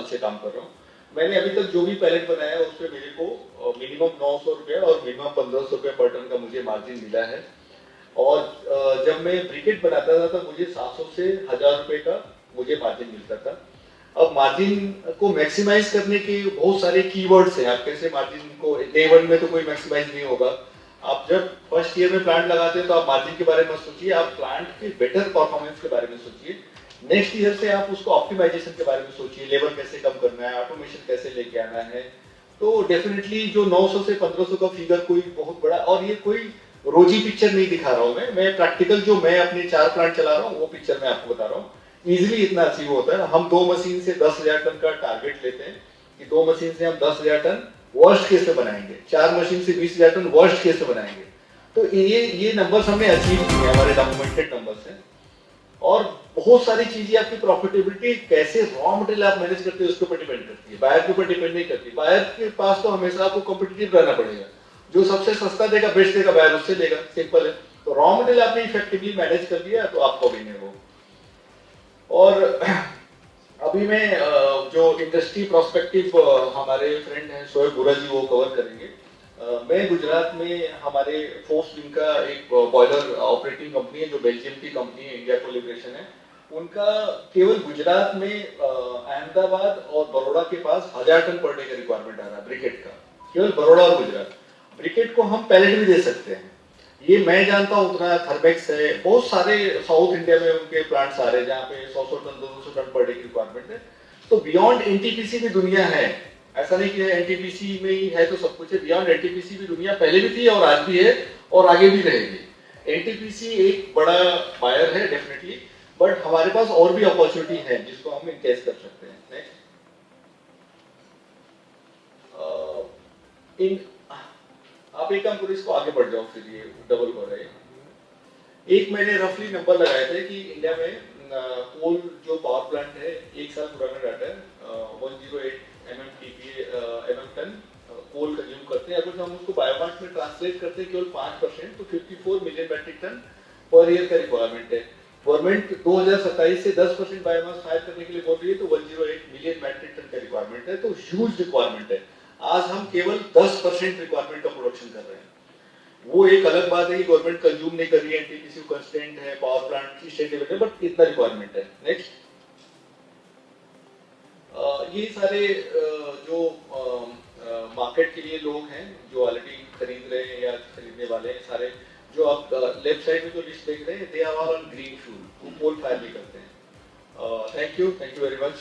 से काम कर रहा हूँ। मैंने अभी तक जो भी पैलेट बनाया है उसमें मेरे को मिनिमम 900 रुपये और मिनिमम 1500 रुपये पर टन का मुझे मार्जिन मिला है। और जब मैं ब्रिकेट बनाता था तो मुझे 700 से 1000 रुपये का मुझे मार्जिन मिलता था। अब मार्जिन को मैक्सिमाइज करने के बहुत सारे कीवर्ड्स हैं। आप कैसे मार्जिन को, डे वन में तो कोई मैक्सिमाइज नहीं होगा। आप जब फर्स्ट ईयर में प्लांट लगाते हैं तो आप मार्जिन के बारे में सोचिए, आप प्लांट के बेटर परफॉर्मेंस के बारे में सोचिए। नेक्स्ट ईयर से आप उसको ऑप्टिमाइजेशन के बारे में सोचिए, लेबर कैसे कम करना है, ऑटोमेशन कैसे लेके आना है। तो डेफिनेटली जो 900 से 1500 का फिगर कोई बहुत बड़ा, और ये कोई रोजी पिक्चर नहीं दिखा रहा हूं मैं प्रैक्टिकल जो मैं अपने 4 प्लांट चला रहा हूँ वो पिक्चर मैं आपको बता रहा हूँ। इजिली इतना अचीव होता है। हम 2 मशीन से 10,000 टन का टारगेट लेते हैं कि 2 मशीन से हम 10,000 टन वर्स्ट केस में बनाएंगे, 4 मशीन से 20,000 टन वर्स्ट केस में बनाएंगे। तो ये नंबर्स हमने अचीव किए, हमारे डॉक्यूमेंटेड नंबर्स हैं। और बहुत सारी चीजें आपकी प्रॉफिटेबिलिटी कैसे रॉ मटेरियल आप मैनेज करते हैं उसके ऊपर डिपेंड करती है, बायर के ऊपर डिपेंड नहीं करती। बायर के पास तो हमेशा आपको कॉम्पिटिटिव रहना पड़ेगा, जो सबसे सस्ता देगा बेस्ट देगा बायर उससे लेगा, सिंपल है। तो रॉ मटेरियल आपने इफेक्टिवली मैनेज कर दिया तो आपको विनर हो। और अभी मैं जो इंडस्ट्री प्रोस्पेक्टिव हमारे फ्रेंड हैं शोएब बुरा जी वो कवर करेंगे। मैं गुजरात में हमारे फोर्स विंग का एक बॉयलर ऑपरेटिंग कंपनी है जो बेल्जियम की कंपनी है, इंडिया कोलिब्रेशन है। उनका केवल गुजरात में अहमदाबाद और बड़ौदा के पास 1000 टन पर डे का रिक्वायरमेंट आ रहा है ब्रिकेट का, केवल बड़ौदा और गुजरात। ब्रिकेट को हम पैलेट भी दे सकते हैं, ये मैं जानता हूँ। उतना थर्मेक्स है, बहुत सारे साउथ इंडिया में उनके प्लांट्स आ रहे हैं जहाँ पे 100 टन 200 टन पर डे की रिक्वायरमेंट है। तो बियॉन्ड एनटीपीसी भी दुनिया है, ऐसा नहीं कि एनटीपीसी में ही है तो सब कुछ है। बियॉन्ड एनटीपीसी भी दुनिया पहले भी थी और आज भी है और आगे भी रहेगी। एनटीपीसी एक बड़ा बायर है डेफिनेटली, बट हमारे पास और भी अपॉर्चुनिटी है जिसको हम इनकेस कर सकते हैं। नेक्स्ट इन आप एक काम करो, इसको आगे बढ़ जाओ, फिर ये डबल हो रहा है। एक मैंने रफली नंबर लगाए थे कि इंडिया में कोल जो पावर प्लांट है, 1 साल पुराना डाटा है, 108 mm टन कोल कंज्यूम करते हैं। अगर हम उसको बायोमास में ट्रांसलेट करते हैं केवल 5% तो 54 million metric ton per year का रिक्वायरमेंट है। गवर्नमेंट 2027 से 10% बायोमास फायर करने के लिए बोल रही है, तो 108 मिलियन मैट्रिक टन का रिक्वायरमेंट है, तो ह्यूज रिक्वायरमेंट है। आज हम केवल 10% रिक्वायरमेंट का प्रोडक्शन कर रहे हैं। वो एक अलग बात है कि गवर्नमेंट कंज्यूम नहीं कर रही है, एनटीपीसी कंस्ट्रेंट है, पावर प्लांट की स्टेट लेवल है, बट इतना रिक्वायरमेंट है। नेक्स्ट ये सारे जो मार्केट के लिए लोग हैं जो ऑलरेडी खरीद रहे हैं या खरीदने वाले हैं, सारे जो आप लेफ्ट साइड में जो लिस्ट देख रहे हैं, they are all on green fuel, वो कोल फायर भी करते हैं। Thank you very much.